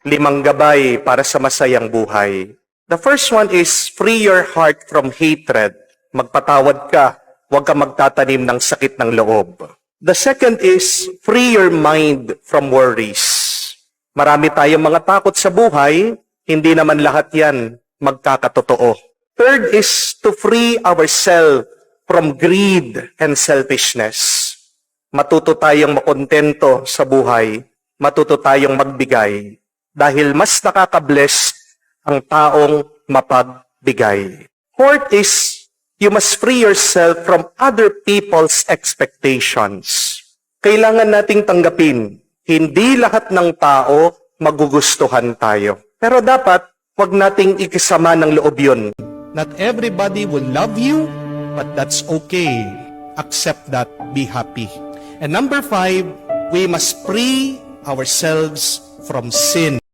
5 gabay para sa masayang buhay. The first one is free your heart from hatred. Magpatawad ka, huwag ka magtatanim ng sakit ng loob. The second is free your mind from worries. Marami tayong mga takot sa buhay, hindi naman lahat yan magkakatotoo. Third is to free ourselves from greed and selfishness. Matuto tayong makontento sa buhay, matuto tayong magbigay, dahil mas nakaka-bless ang taong mapagbigay. Fourth is, you must free yourself from other people's expectations. Kailangan nating tanggapin, hindi lahat ng tao magugustuhan tayo. Pero dapat, wag nating ikisama ng loob yun. Not everybody will love you, but that's okay. Accept that, be happy. And number 5, we must free ourselves from sin.